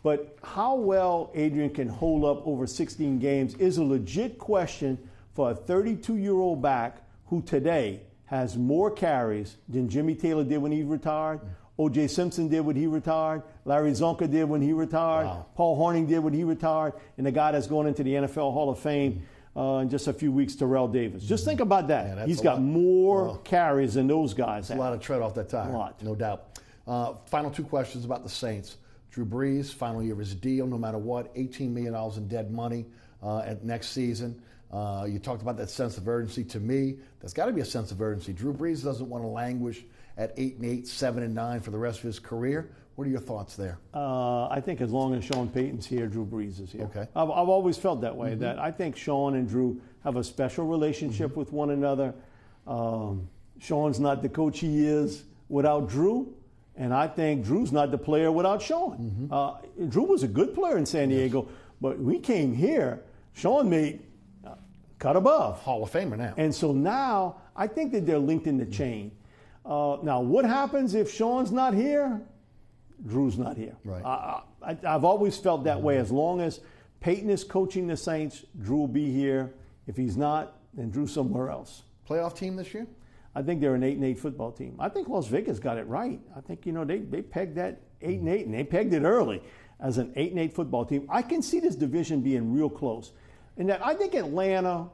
But how well Adrian can hold up over 16 games is a legit question for a 32-year-old back who today has more carries than Jimmy Taylor did when he retired, O.J. Simpson did when he retired, Larry Zonka did when he retired, Paul Hornung did when he retired, and the guy that's going into the NFL Hall of Fame in just a few weeks, Terrell Davis. Just think about that. Yeah, he's got more carries than those guys have. A lot of tread off that tire. A lot. No doubt. Final 2 questions about the Saints. Drew Brees, final year of his deal, no matter what, $18 million in dead money at next season. You talked about that sense of urgency. To me, there's got to be a sense of urgency. Drew Brees doesn't want to languish at 8-8, 7-9 for the rest of his career. What are your thoughts there? I think as long as Sean Payton's here, Drew Brees is here. Okay. I've always felt that way, that I think Sean and Drew have a special relationship with one another. Sean's not the coach he is without Drew, and I think Drew's not the player without Sean. Drew was a good player in San Diego, but we came here, Sean made cut above. Hall of Famer now. And so now I think that they're linked in the chain. Now, what happens if Sean's not here? Drew's not here. Right. I've always felt that way. As long as Peyton is coaching the Saints, Drew will be here. If he's not, then Drew's somewhere else. Playoff team this year? I think they're an 8-8 football team. I think Las Vegas got it right. I think, they pegged that 8-8, and they pegged it early as an 8-8 football team. I can see this division being real close. And that I think Atlanta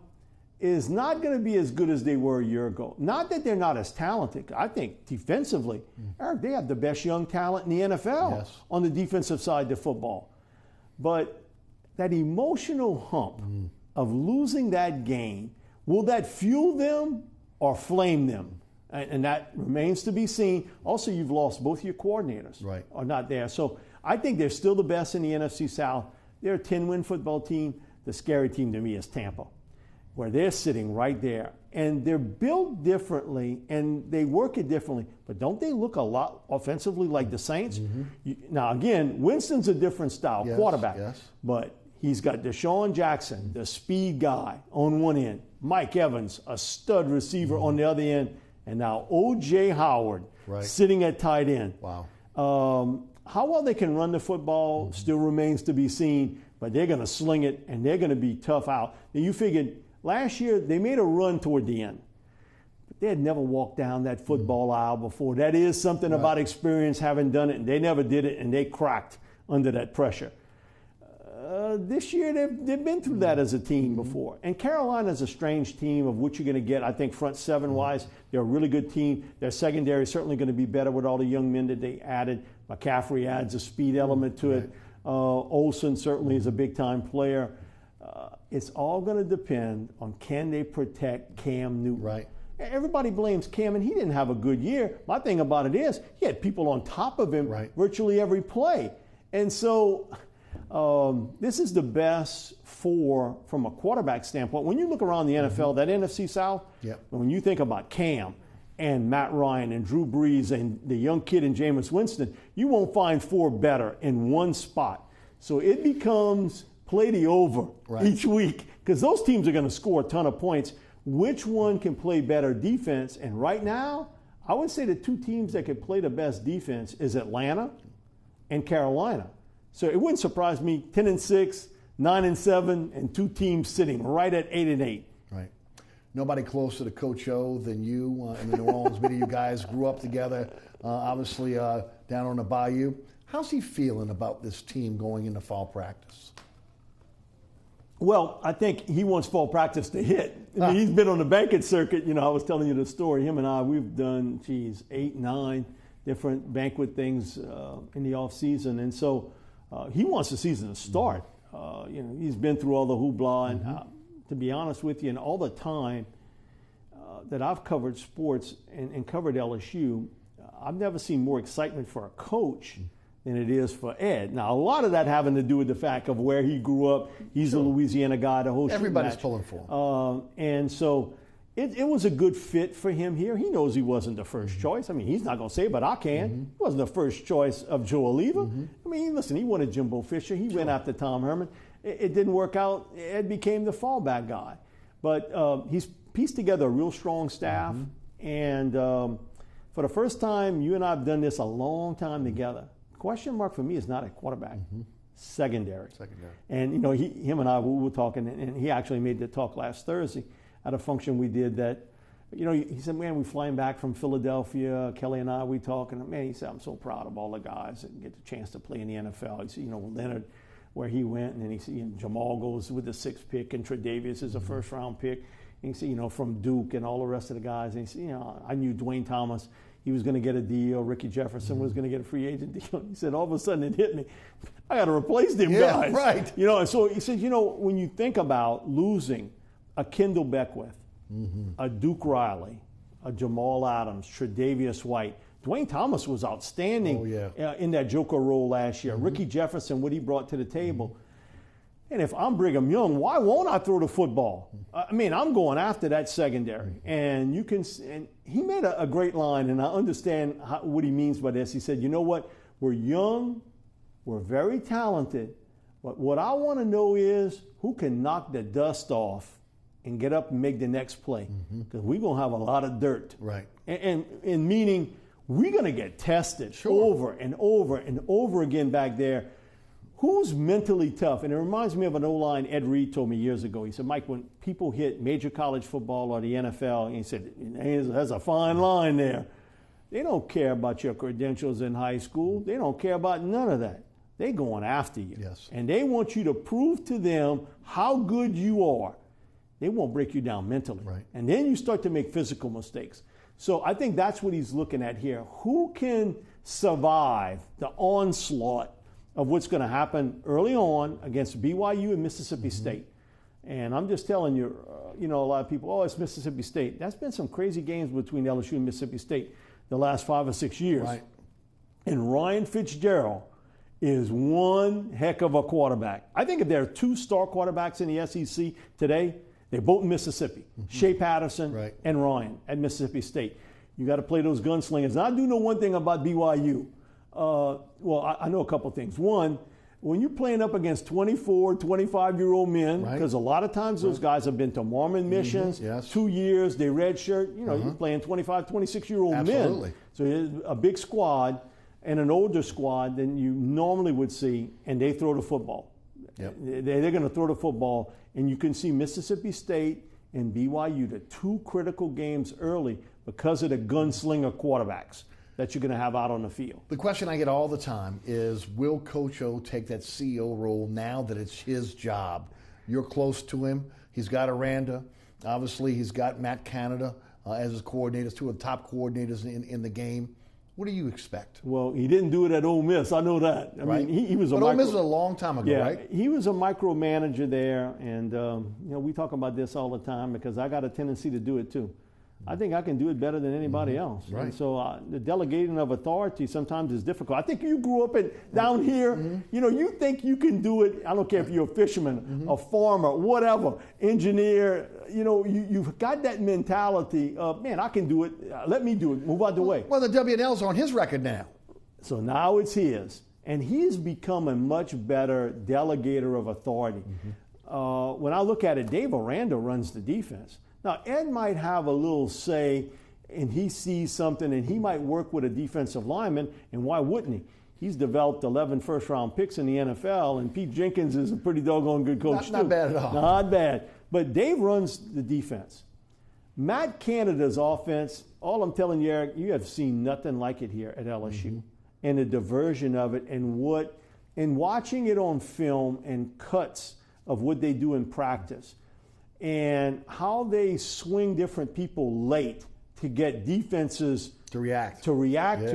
is not going to be as good as they were a year ago. Not that they're not as talented. I think defensively, Eric, they have the best young talent in the NFL on the defensive side of football. But that emotional hump of losing that game, will that fuel them or flame them? And that remains to be seen. Also, you've lost both your coordinators. Right. Are not there. So I think they're still the best in the NFC South. They're a 10-win football team. The scary team to me is Tampa, where they're sitting right there. And they're built differently, and they work it differently. But don't they look a lot offensively like the Saints? Now, again, Winston's a different style quarterback. But he's got Deshaun Jackson, the speed guy, on one end. Mike Evans, a stud receiver on the other end. And now O.J. Howard sitting at tight end. Wow. How well they can run the football still remains to be seen. But they're going to sling it, and they're going to be tough out. Now, you figured last year they made a run toward the end. But they had never walked down that football aisle before. That is something about experience, having done it, and they never did it, and they cracked under that pressure. This year they've been through that as a team before. And Carolina's a strange team of what you're going to get. I think front seven-wise, they're a really good team. Their secondary is certainly going to be better with all the young men that they added. McCaffrey adds a speed element to it. Olsen certainly is a big-time player. It's all going to depend on can they protect Cam Newton. Right. Everybody blames Cam, and he didn't have a good year. My thing about it is he had people on top of him virtually every play. And so this is the best four from a quarterback standpoint. When you look around the NFL, that NFC South, when you think about Cam and Matt Ryan and Drew Brees and the young kid in Jameis Winston, you won't find four better in one spot. So it becomes play the over each week because those teams are going to score a ton of points. Which one can play better defense? And right now, I would say the two teams that could play the best defense is Atlanta and Carolina. So it wouldn't surprise me, 10-6, 9-7, and two teams sitting right at 8-8. Right. Nobody closer to Coach O than you in the New Orleans media. You guys grew up together, obviously down on the Bayou. How's he feeling about this team going into fall practice? Well, I think he wants fall practice to hit. I mean, he's been on the banquet circuit. You know, I was telling you the story. Him and I, we've done, 8, 9 different banquet things in the off season, and so he wants the season to start. You know, he's been through all the hoopla, and to be honest with you, in all the time that I've covered sports and covered LSU, I've never seen more excitement for a coach than it is for Ed. Now, a lot of that having to do with the fact of where he grew up. He's a Louisiana guy, the whole everybody's pulling for him. And so it was a good fit for him here. He knows he wasn't the first choice. I mean, he's not going to say it, but I can. He wasn't the first choice of Joe Oliva. I mean, listen, he wanted Jimbo Fisher. He went after Tom Herman. It didn't work out. Ed became the fallback guy. But he's pieced together a real strong staff. And for the first time, you and I have done this a long time together. Question mark for me is not at quarterback. Secondary. And, you know, him and I, we were talking, and he actually made the talk last Thursday at a function we did that, you know, he said, man, we're flying back from Philadelphia. Kelly and I, we talking. Man, he said, I'm so proud of all the guys that get the chance to play in the NFL. He said, you know, Leonard, where he went, and then he said, you know, Jamal goes with the 6th pick, and Tre'Davious is a first-round pick. And he said, you know, from Duke and all the rest of the guys. And he said, you know, I knew Dwayne Thomas, he was going to get a deal. Ricky Jefferson was going to get a free agent deal. He said, all of a sudden it hit me. I got to replace them guys. Right. You know, and so he said, you know, when you think about losing a Kendall Beckwith, a Duke Riley, a Jamal Adams, Tre'Davious White. Dwayne Thomas was outstanding in that Joker role last year. Ricky Jefferson, what he brought to the table. And if I'm Brigham Young, why won't I throw the football? I mean, I'm going after that secondary. And you can, and he made a great line, and I understand what he means by this. He said, you know what? We're young, we're very talented, but what I want to know is who can knock the dust off and get up and make the next play, because we're going to have a lot of dirt. Right. And meaning we're going to get tested over and over and over again back there. Who's mentally tough? And it reminds me of an O-line Ed Reed told me years ago. He said, Mike, when people hit major college football or the NFL, and he said, there's a fine line there. They don't care about your credentials in high school. They don't care about none of that. They're going after you. Yes. And they want you to prove to them how good you are. They won't break you down mentally. Right. And then you start to make physical mistakes. So I think that's what he's looking at here. Who can survive the onslaught of what's going to happen early on against BYU and Mississippi State? And I'm just telling you, you know, a lot of people, oh, it's Mississippi State. That's been some crazy games between LSU and Mississippi State the last 5 or 6 years. Right. And Ryan Fitzgerald is one heck of a quarterback. I think if there are 2 star quarterbacks in the SEC today, they're both in Mississippi. Shea Patterson and Ryan at Mississippi State. You got to play those gunslingers. And I do know one thing about BYU. Well, I know a couple things. One, when you're playing up against 24, 25-year-old men, because a lot of times those guys have been to Mormon missions, 2 years, they redshirt, you know, you're playing 25, 26-year-old men. So it's a big squad and an older squad than you normally would see, and they throw the football. They're going to throw the football, and you can see Mississippi State and BYU, the 2 critical games early because of the gunslinger quarterbacks that you're going to have out on the field. The question I get all the time is, will Coach O take that CEO role now that it's his job? You're close to him. He's got Aranda. Obviously, he's got Matt Canada as his coordinators, 2 of the top coordinators in the game. What do you expect? Well, he didn't do it at Ole Miss. I know that. I mean, he was a Ole Miss was a long time ago, right? He was a micromanager there, and you know, we talk about this all the time because I got a tendency to do it too. I think I can do it better than anybody else. Right. And so the delegating of authority sometimes is difficult. I think you grew up down here, you know, you think you can do it. I don't care if you're a fisherman, a farmer, whatever, engineer, you know, you've got that mentality of, man, I can do it. Let me do it. Move out the way. Well, the W&L's on his record now. So now it's his. And he's become a much better delegator of authority. When I look at it, Dave Aranda runs the defense. Now, Ed might have a little say, and he sees something, and he might work with a defensive lineman, and why wouldn't he? He's developed 11 first-round picks in the NFL, and Pete Jenkins is a pretty doggone good coach, too. Not bad at all. Not bad. But Dave runs the defense. Matt Canada's offense, all I'm telling you, Eric, you have seen nothing like it here at LSU. And the diversion of it, and watching it on film and cuts of what they do in practice, and how they swing different people late to get defenses to react to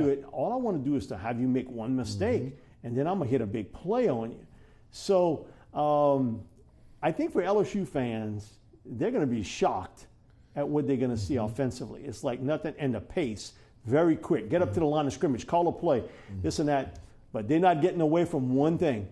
it. All I want to do is to have you make one mistake, and then I'm going to hit a big play on you. So I think for LSU fans, they're going to be shocked at what they're going to see offensively. It's like nothing, and the pace, very quick. Get up to the line of scrimmage, call a play, this and that. But they're not getting away from one thing.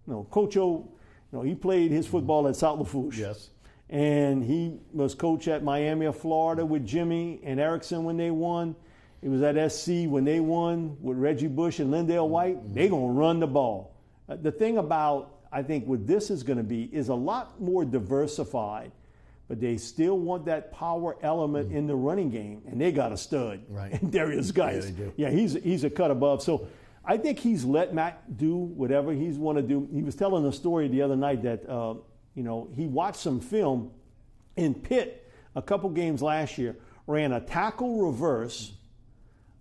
You know, Coach O, you know, he played his football at South Lafourche. Yes. And he was coach at Miami of Florida with Jimmy and Erickson when they won. He was at SC when they won with Reggie Bush and Lindale White. They're going to run the ball. The thing about, I think, what this is going to be is a lot more diversified, but they still want that power element in the running game, and they got a stud. Right. And Darius Geis. Yeah, they do. Yeah, he's a cut above. So I think he's let Matt do whatever he's want to do. He was telling a story the other night that, he watched some film in Pitt a couple games last year, ran a tackle reverse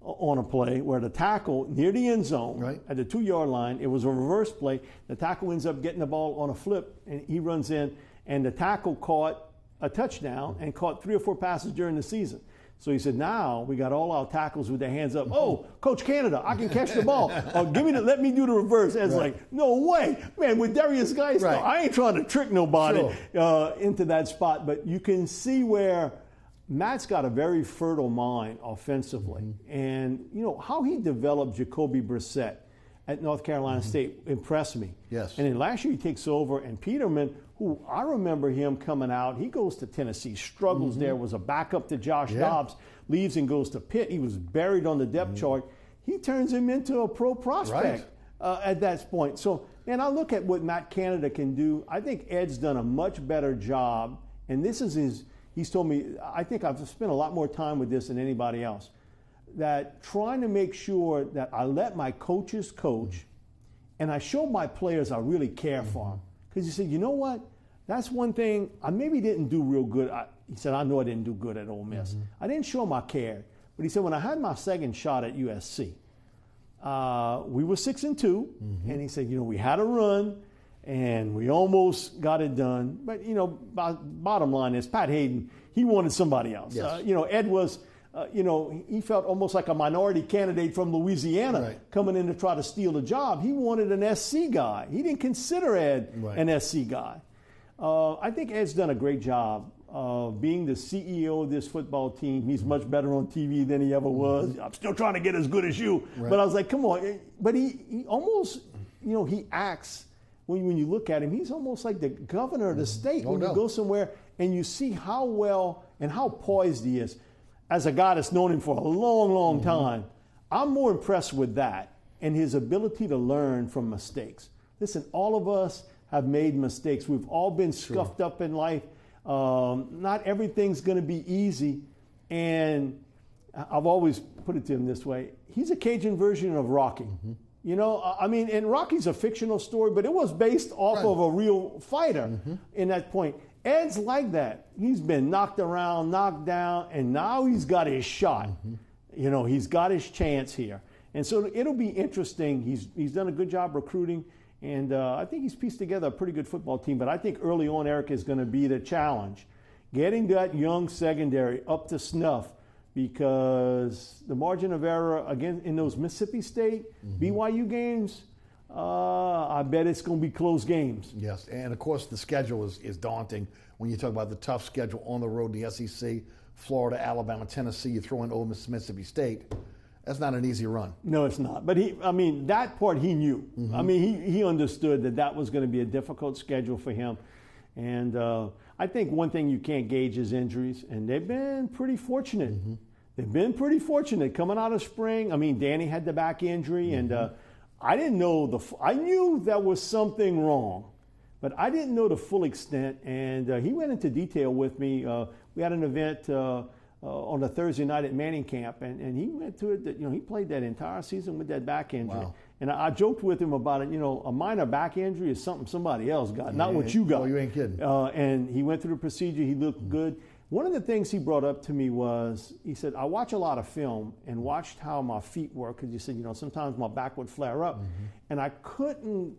on a play where the tackle near the end zone at the 2-yard line, it was a reverse play. The tackle ends up getting the ball on a flip, and he runs in, and the tackle caught a touchdown and caught 3 or 4 passes during the season. So he said, now we got all our tackles with their hands up. Oh, Coach Canada, I can catch the ball. Let me do the reverse. And it's like, no way. Man, with Darius Geis, I ain't trying to trick nobody into that spot. But you can see where Matt's got a very fertile mind offensively. And, how he developed Jacoby Brissett at North Carolina State impressed me. Yes. And then last year he takes over, and Peterman, who I remember him coming out, he goes to Tennessee, struggles there, was a backup to Josh Dobbs, leaves and goes to Pitt. He was buried on the depth chart. He turns him into a pro prospect at that point. So, man, I look at what Matt Canada can do. I think Ed's done a much better job, and this is he's told me, I think I've spent a lot more time with this than anybody else, that trying to make sure that I let my coaches coach and I show my players I really care for them. Because he said, you know what? That's one thing I maybe didn't do real good. He said, I know I didn't do good at Ole Miss. I didn't show them I cared. But he said, when I had my second shot at USC, we were 6-2. And he said, we had a run and we almost got it done. But, bottom line is Pat Hayden, he wanted somebody else. Yes. Ed was, he felt almost like a minority candidate from Louisiana coming in to try to steal the job. He wanted an SC guy. He didn't consider Ed an SC guy. I think Ed's done a great job of being the CEO of this football team. He's much better on TV than he ever was. I'm still trying to get as good as you. But I was like, come on. But he almost, he acts, when you look at him, he's almost like the governor of the state when you go somewhere and you see how well and how poised he is. As a guy that's known him for a long, long time, I'm more impressed with that and his ability to learn from mistakes. Listen, all of us have made mistakes. We've all been scuffed up in life. Not everything's going to be easy. And I've always put it to him this way. He's a Cajun version of Rocky. And Rocky's a fictional story, but it was based off of a real fighter in that point. Ed's like that. He's been knocked around, knocked down, and now he's got his shot. He's got his chance here. And so it'll be interesting. He's done a good job recruiting, and I think he's pieced together a pretty good football team. But I think early on, Eric, is going to be the challenge, getting that young secondary up to snuff, because the margin of error, again, in those Mississippi State, BYU games, I bet it's going to be close games. Yes, and of course the schedule is daunting when you talk about the tough schedule on the road, the SEC, Florida, Alabama, Tennessee, you throw in Ole Miss, Mississippi State. That's not an easy run. No, it's not. But that part he knew. He understood that was going to be a difficult schedule for him. And I think one thing you can't gauge is injuries, and they've been pretty fortunate. They've been pretty fortunate coming out of spring. Danny had the back injury, and I didn't know I knew there was something wrong, but I didn't know the full extent. And he went into detail with me. We had an event on a Thursday night at Manning Camp, and he went through it. That he played that entire season with that back injury. Wow. And I joked with him about it. A minor back injury is something somebody else got, not what you got. Oh, you ain't kidding. And he went through the procedure. He looked good. One of the things he brought up to me was, he said, I watch a lot of film and watched how my feet work, because he said, sometimes my back would flare up, and I couldn't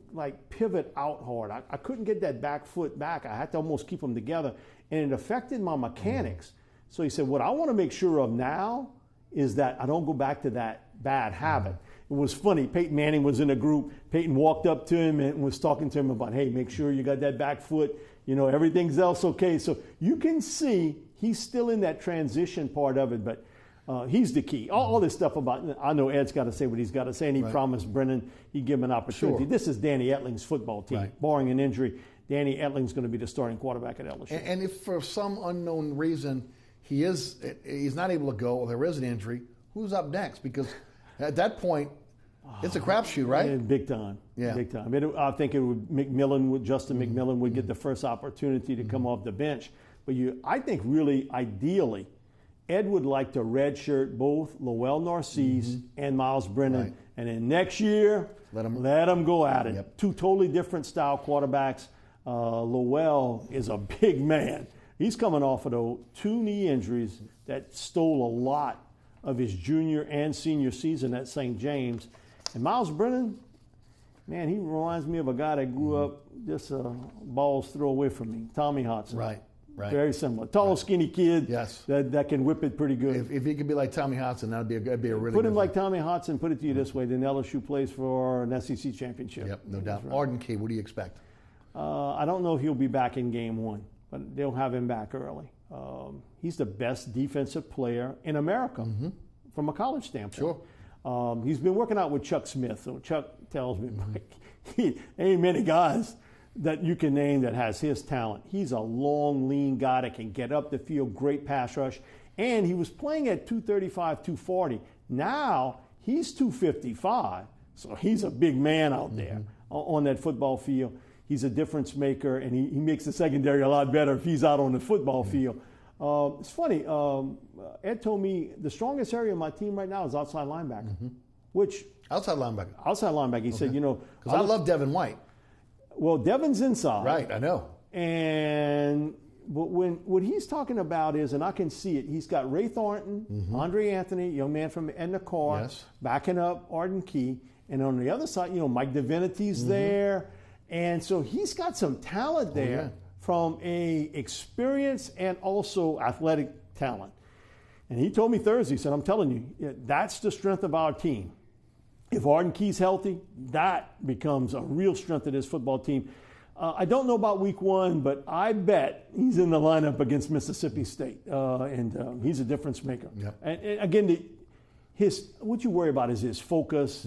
pivot out hard. I couldn't get that back foot back. I had to almost keep them together, and it affected my mechanics. So he said, what I want to make sure of now is that I don't go back to that bad habit. It was funny. Peyton Manning was in a group. Peyton walked up to him and was talking to him about, hey, make sure you got that back foot. Everything's else okay. So you can see he's still in that transition part of it, but he's the key. All this stuff about, I know Ed's got to say what he's got to say, and he promised Brennan he'd give him an opportunity. This is Danny Etling's football team, barring an injury. Danny Etling's going to be the starting quarterback at LSU. And if for some unknown reason he's not able to go, or there is an injury, who's up next? Because at that point, it's a crapshoot, right? Yeah, big time. Yeah. Big time. I think Justin McMillan would get the first opportunity to come off the bench. But I think really ideally, Ed would like to redshirt both Lowell Narcisse and Miles Brennan. Right. And then next year, let them go at it. Yep. Two totally different style quarterbacks. Lowell is a big man. He's coming off of 2 knee injuries that stole a lot of his junior and senior season at St. James. And Miles Brennan, man, he reminds me of a guy that grew up just balls throw away from me, Tommy Hudson. Right. Very similar. Tall, skinny kid that can whip it pretty good. If he could be like Tommy Hudson, that'd be a really Put good him like thing. Tommy Hudson, put it to you this way, then LSU plays for an SEC championship. Yep, no doubt. Right. Arden Key, what do you expect? I don't know if he'll be back in game 1, but they'll have him back early. He's the best defensive player in America from a college standpoint. Sure. He's been working out with Chuck Smith. So Chuck tells me, there ain't many guys that you can name that has his talent. He's a long, lean guy that can get up the field, great pass rush. And he was playing at 235, 240. Now he's 255. So he's a big man out there on that football field. He's a difference maker, and he makes the secondary a lot better if he's out on the football field. It's funny. Ed told me the strongest area of my team right now is outside linebacker. Which outside linebacker? Outside linebacker. He said, because I love Devin White. Well, Devin's inside. Right, I know. But what he's talking about is, and I can see it, he's got Ray Thornton, Andre Anthony, young man from Edna Carr, backing up Arden Key. And on the other side, Mike Divinity's there. And so he's got some talent there from a experience and also athletic talent. And he told me Thursday, he said, I'm telling you, that's the strength of our team. If Arden Key's healthy, that becomes a real strength of this football team. I don't know about week 1, but I bet he's in the lineup against Mississippi State, and he's a difference maker. Yep. And again, what you worry about is his focus,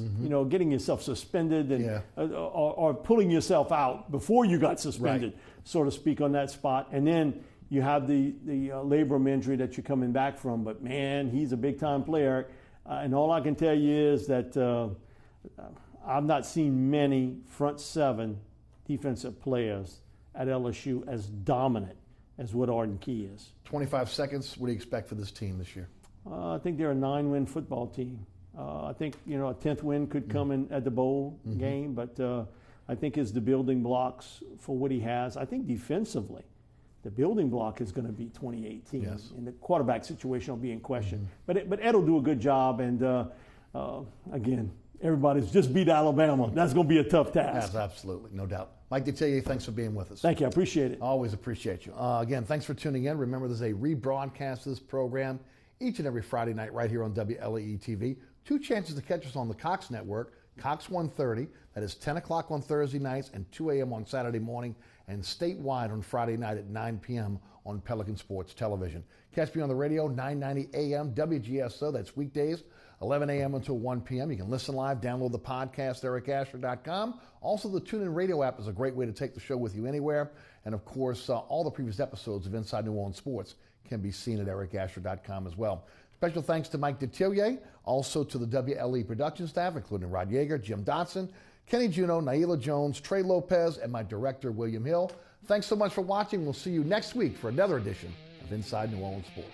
getting yourself suspended and or pulling yourself out before you got suspended, so to speak, on that spot. And then you have the labrum injury that you're coming back from. But, man, he's a big-time player. And all I can tell you is that I've not seen many front 7 defensive players at LSU as dominant as what Arden Key is. 25 seconds. What do you expect for this team this year? I think they're a 9-win football team. I think, a 10th win could come in at the bowl game, but I think it's the building blocks for what he has. I think defensively, the building block is going to be 2018, and the quarterback situation will be in question. But Ed will do a good job, and again, everybody's just beat Alabama. That's going to be a tough task. Yes, absolutely, no doubt. Mike Detillier, thanks for being with us. Thank you, I appreciate it. Always appreciate you. Again, thanks for tuning in. Remember, there's a rebroadcast of this program each and every Friday night right here on WLAE-TV. 2 chances to catch us on the Cox Network, Cox 130, that is 10 o'clock on Thursday nights and 2 a.m. on Saturday morning, and statewide on Friday night at 9 p.m. on Pelican Sports Television. Catch me on the radio, 990 a.m. WGSO, that's weekdays, 11 a.m. until 1 p.m. You can listen live, download the podcast, ericasher.com. Also, the TuneIn Radio app is a great way to take the show with you anywhere. And, of course, all the previous episodes of Inside New Orleans Sports can be seen at ericasher.com as well. Special thanks to Mike Detillier, also to the WLE production staff, including Rod Yeager, Jim Dotson, Kenny Juno, Naila Jones, Trey Lopez, and my director, William Hill. Thanks so much for watching. We'll see you next week for another edition of Inside New Orleans Sports.